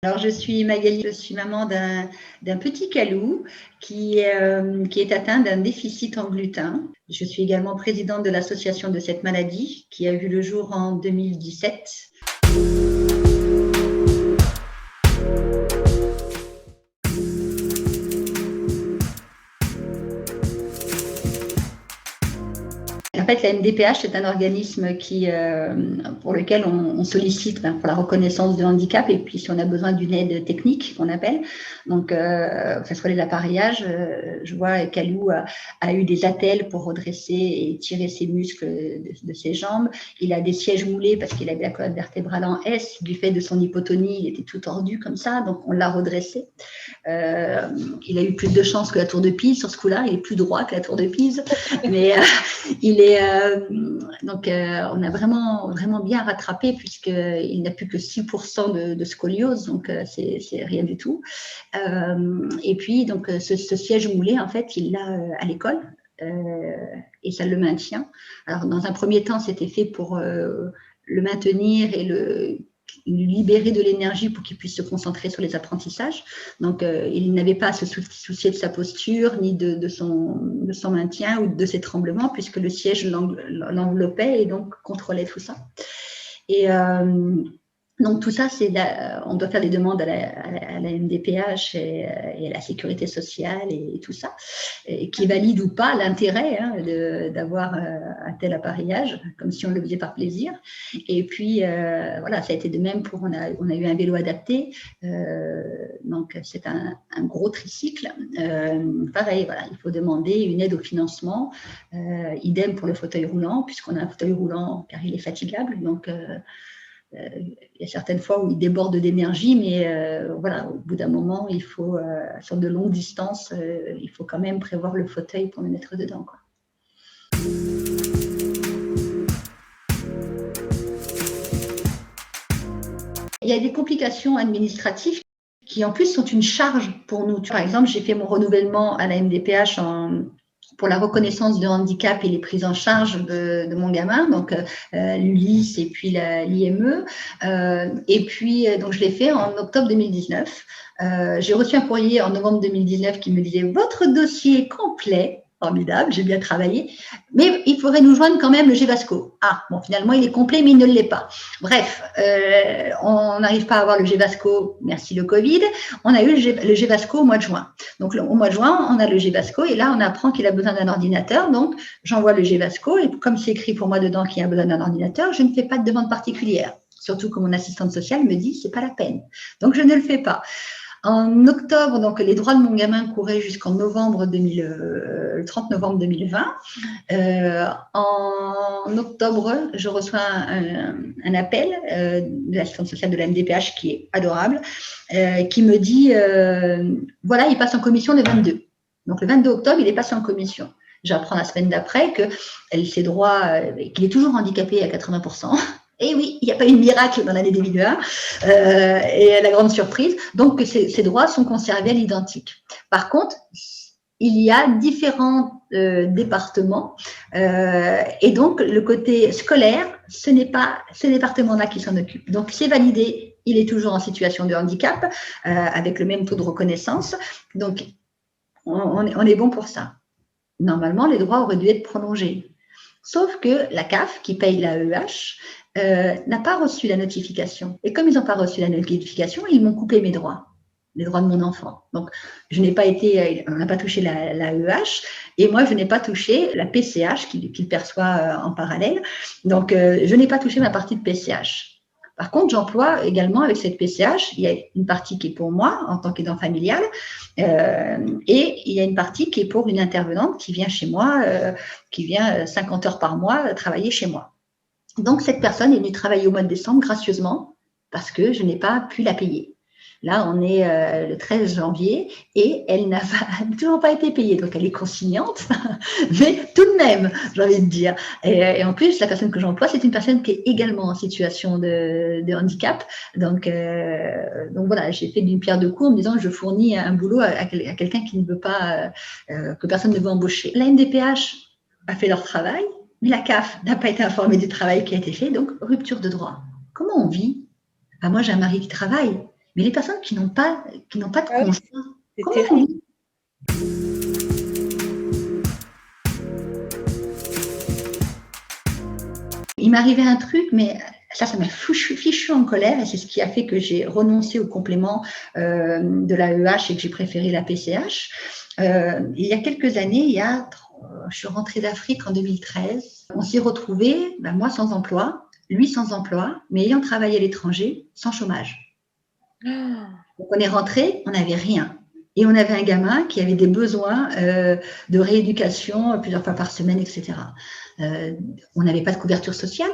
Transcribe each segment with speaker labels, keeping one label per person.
Speaker 1: Alors, je suis Magali, je suis maman d'un petit Calou qui est atteint d'un déficit en gluten. Je suis également présidente de l'association de cette maladie qui a vu le jour en 2017. En fait, la MDPH, c'est un organisme pour lequel on sollicite pour la reconnaissance de handicap et puis si on a besoin d'une aide technique, qu'on appelle. Donc, que ce soit les appareillages, je vois Calou a eu des attelles pour redresser et tirer ses muscles de ses jambes. Il a des sièges moulés parce qu'il avait la colonne vertébrale en S. Du fait de son hypotonie, il était tout tordu comme ça, donc on l'a redressé. Il a eu plus de chance que la tour de Pise sur ce coup-là. Il est plus droit que la tour de Pise, mais on a vraiment bien rattrapé puisqu'il n'a plus que 6% de scoliose, donc c'est rien du tout. Et puis donc ce siège moulé, en fait, il l'a à l'école. Et ça le maintient. Alors, dans un premier temps, c'était fait pour le maintenir et lui libérer de l'énergie pour qu'il puisse se concentrer sur les apprentissages. Donc, il n'avait pas à se soucier de sa posture, ni de son maintien ou de ses tremblements, puisque le siège l'enveloppait et donc contrôlait tout ça. Et donc tout ça, on doit faire des demandes à la MDPH et à la sécurité sociale et tout ça, et qui valide ou pas l'intérêt d'avoir un tel appareillage, comme si on le faisait par plaisir. Et puis voilà, ça a été de même on a eu un vélo adapté, donc c'est un gros tricycle. Pareil, voilà, il faut demander une aide au financement. Idem pour le fauteuil roulant, puisqu'on a un fauteuil roulant car il est fatigable, donc il y a certaines fois où il déborde d'énergie, mais voilà, au bout d'un moment, il faut, sur de longues distances, il faut quand même prévoir le fauteuil pour le mettre dedans, quoi. Il y a des complications administratives qui en plus sont une charge pour nous. Par exemple, j'ai fait mon renouvellement à la MDPH pour la reconnaissance de handicap et les prises en charge de mon gamin, donc l'ULIS et puis l'IME. Et puis, donc, je l'ai fait en octobre 2019. J'ai reçu un courrier en novembre 2019 qui me disait « Votre dossier est complet ». Formidable, j'ai bien travaillé, mais il faudrait nous joindre quand même le GVASCO. Ah, bon, finalement, il est complet, mais il ne l'est pas. Bref, on n'arrive pas à avoir le GVASCO, merci le Covid. On a eu le GVASCO au mois de juin. Donc, au mois de juin, on a le GVASCO et là, on apprend qu'il a besoin d'un ordinateur. Donc, j'envoie le GVASCO et comme c'est écrit pour moi dedans qu'il a besoin d'un ordinateur, je ne fais pas de demande particulière. Surtout que mon assistante sociale me dit, c'est pas la peine. Donc, je ne le fais pas. En octobre, donc les droits de mon gamin couraient jusqu'en novembre le 30 novembre 2020. En octobre, je reçois un appel de l'assistante sociale de la MDPH qui est adorable, qui me dit voilà, il passe en commission le 22. Donc le 22 octobre, il est passé en commission. J'apprends la semaine d'après ses droits, qu'il est toujours handicapé à 80%. Et oui, il n'y a pas eu de miracle dans l'année 2001, et la grande surprise, donc ces droits sont conservés à l'identique. Par contre, il y a différents départements, et donc le côté scolaire, ce n'est pas ce département-là qui s'en occupe. Donc c'est validé, il est toujours en situation de handicap, avec le même taux de reconnaissance, donc on est bon pour ça. Normalement, les droits auraient dû être prolongés. Sauf que la CAF, qui paye l'AEH, n'a pas reçu la notification. Et comme ils n'ont pas reçu la notification, ils m'ont coupé mes droits, les droits de mon enfant. Donc, on n'a pas touché l'AEH, et moi, je n'ai pas touché la PCH qu'il perçoit en parallèle. Donc, je n'ai pas touché ma partie de PCH. Par contre, j'emploie également avec cette PCH, il y a une partie qui est pour moi en tant qu'aidant familial, et il y a une partie qui est pour une intervenante qui vient chez moi, qui vient 50 heures par mois travailler chez moi. Donc, cette personne est venue travailler au mois de décembre gracieusement parce que je n'ai pas pu la payer. Là, on est le 13 janvier et elle n'a toujours pas été payée. Donc, elle est consignante, mais tout de même, j'ai envie de dire. Et en plus, la personne que j'emploie, c'est une personne qui est également en situation de handicap. Donc voilà, j'ai fait d'une pierre deux coups en me disant que je fournis un boulot à quelqu'un qui ne veut pas, que personne ne veut embaucher. La MDPH a fait leur travail, mais la CAF n'a pas été informée du travail qui a été fait, donc rupture de droit. Comment on vit ? Moi, j'ai un mari qui travaille. Mais les personnes qui n'ont pas de conjoint,
Speaker 2: c'est
Speaker 1: comment
Speaker 2: terrible.
Speaker 1: on... Il m'arrivait un truc, mais ça m'a fichu en colère et c'est ce qui a fait que j'ai renoncé au complément de l'AEH et que j'ai préféré la PCH. Il y a quelques années, je suis rentrée d'Afrique en 2013. On s'est retrouvés, moi sans emploi, lui sans emploi, mais ayant travaillé à l'étranger, sans chômage. Donc on est rentrés, on n'avait rien. Et on avait un gamin qui avait des besoins de rééducation plusieurs fois par semaine, etc. On n'avait pas de couverture sociale,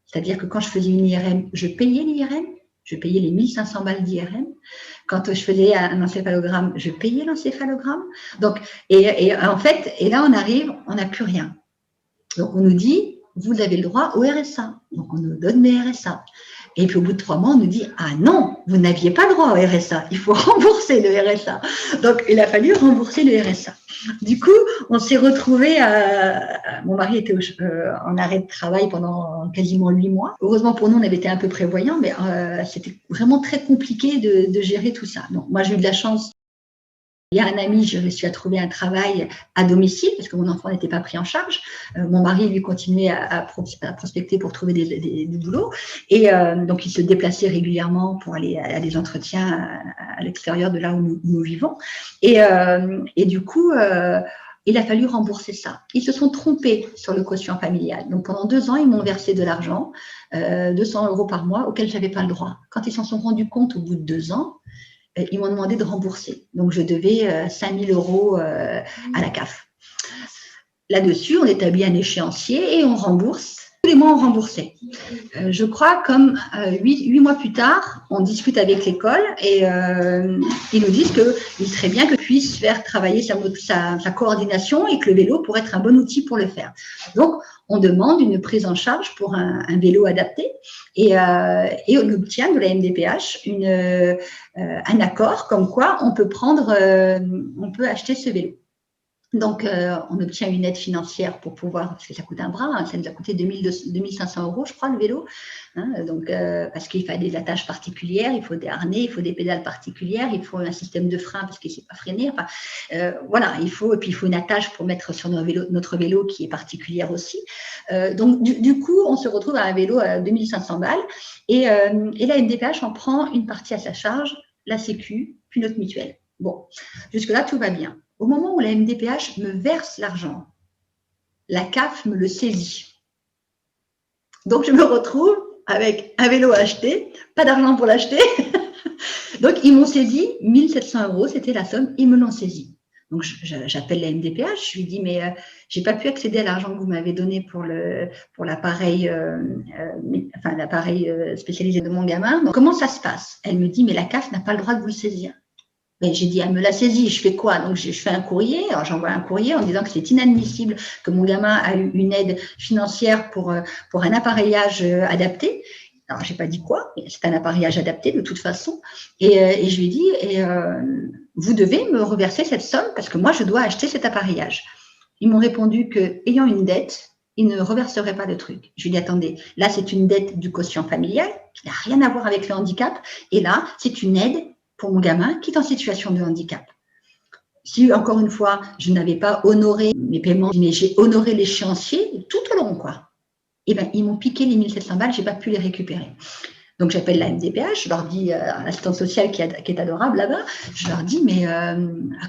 Speaker 1: c'est-à-dire que quand je faisais une IRM, je payais l'IRM, je payais les 1500 balles d'IRM. Quand je faisais un encéphalogramme, je payais l'encéphalogramme. Donc, et en fait, et là on arrive, on n'a plus rien. Donc on nous dit, vous avez le droit au RSA. Donc on nous donne les RSA. Et puis au bout de 3 mois, on nous dit, ah non, vous n'aviez pas le droit au RSA, il faut rembourser le RSA. Donc il a fallu rembourser le RSA. Du coup, on s'est retrouvés mon mari était en arrêt de travail pendant quasiment 8 mois. Heureusement pour nous, on avait été un peu prévoyants, mais c'était vraiment très compliqué de gérer tout ça. Donc moi, j'ai eu de la chance. Il y a un ami, j'ai réussi à trouver un travail à domicile parce que mon enfant n'était pas pris en charge. Mon mari, lui, continuait à prospecter pour trouver du boulot. Et donc, il se déplaçait régulièrement pour aller à des entretiens à l'extérieur de là où nous vivons. Et du coup, il a fallu rembourser ça. Ils se sont trompés sur le quotient familial. Donc, pendant 2 ans, ils m'ont versé de l'argent, 200 € par mois, auquel je n'avais pas le droit. Quand ils s'en sont rendus compte au bout de 2 ans, ils m'ont demandé de rembourser. Donc, je devais 5 000 € à la CAF. Là-dessus, on établit un échéancier et on rembourse. Tous les mois, on remboursait. Je crois comme 8 mois plus tard, on discute avec l'école et ils nous disent qu'il serait bien que je puisse faire travailler sa coordination et que le vélo pourrait être un bon outil pour le faire. Donc, on demande une prise en charge pour un vélo adapté et on obtient de la MDPH un accord comme quoi on peut acheter ce vélo. Donc, on obtient une aide financière pour pouvoir, parce que ça coûte un bras, ça nous a coûté 2500 €, je crois, le vélo. Donc, parce qu'il faut des attaches particulières, il faut des harnais, il faut des pédales particulières, il faut un système de frein parce qu'il ne sait pas freiner. Enfin, voilà, et puis il faut une attache pour mettre sur notre vélo qui est particulière aussi. Donc, du coup, on se retrouve à un vélo à 2500 balles et la MDPH en prend une partie à sa charge, la Sécu, puis notre mutuelle. Bon, jusque-là, tout va bien. Au moment où la MDPH me verse l'argent, la CAF me le saisit. Donc, je me retrouve avec un vélo acheté, pas d'argent pour l'acheter. Donc, ils m'ont saisi 1700 €, c'était la somme, ils me l'ont saisi. Donc, j'appelle la MDPH, je lui dis, mais je n'ai pas pu accéder à l'argent que vous m'avez donné pour l'appareil spécialisé de mon gamin. Donc, comment ça se passe? Elle me dit, mais la CAF n'a pas le droit de vous le saisir. Mais j'ai dit, elle me l'a saisi, je fais quoi? Donc, je fais un courrier, alors j'envoie un courrier en disant que c'est inadmissible que mon gamin a eu une aide financière pour un appareillage adapté. Alors, j'ai pas dit quoi, mais c'est un appareillage adapté de toute façon. Et je lui ai dit, vous devez me reverser cette somme parce que moi, je dois acheter cet appareillage. Ils m'ont répondu qu'ayant une dette, ils ne reverseraient pas le truc. Je lui ai dit, attendez, là, c'est une dette du quotient familial qui n'a rien à voir avec le handicap. Et là, c'est une aide pour mon gamin qui est en situation de handicap. Si, encore une fois, je n'avais pas honoré mes paiements, mais j'ai honoré l'échéancier tout au long, quoi. Et bien, ils m'ont piqué les 1700 balles, je n'ai pas pu les récupérer. Donc, j'appelle la MDPH, je leur dis, l'assistante sociale qui est adorable là-bas, je leur dis, mais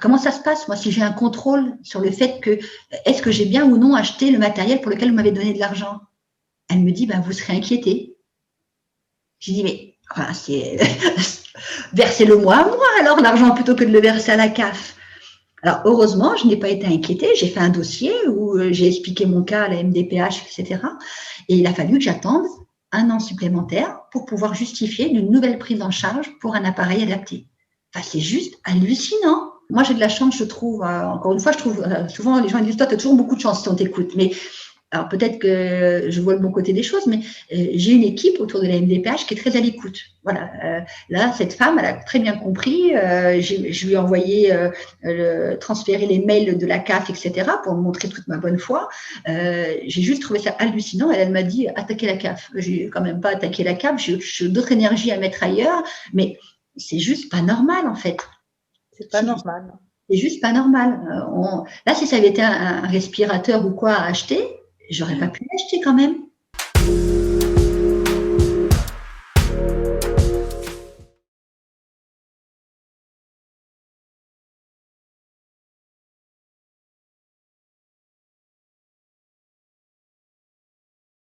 Speaker 1: comment ça se passe? Moi, si j'ai un contrôle sur le fait que, est-ce que j'ai bien ou non acheté le matériel pour lequel vous m'avez donné de l'argent? Elle me dit, ben, vous serez inquiété. J'ai dit, mais enfin, versez-le moi à moi, alors, l'argent, plutôt que de le verser à la CAF. Alors, heureusement, je n'ai pas été inquiétée. J'ai fait un dossier où j'ai expliqué mon cas à la MDPH, etc. Et il a fallu que j'attende 1 an supplémentaire pour pouvoir justifier d'une nouvelle prise en charge pour un appareil adapté. Enfin, c'est juste hallucinant. Moi, j'ai de la chance, je trouve. Encore une fois, je trouve souvent les gens disent, toi, tu as toujours beaucoup de chance si on t'écoute. Mais alors peut-être que je vois le bon côté des choses, mais j'ai une équipe autour de la MDPH qui est très à l'écoute. Voilà. Là, cette femme, elle a très bien compris. Je lui ai envoyé transférer les mails de la CAF, etc., pour montrer toute ma bonne foi. J'ai juste trouvé ça hallucinant. Elle m'a dit, attaquez la CAF. J'ai quand même pas attaqué la CAF. J'ai d'autres énergies à mettre ailleurs, mais c'est juste pas normal, en fait.
Speaker 2: C'est pas normal.
Speaker 1: C'est juste pas normal. Là, si ça avait été un respirateur ou quoi à acheter, j'aurais pas pu l'acheter quand même.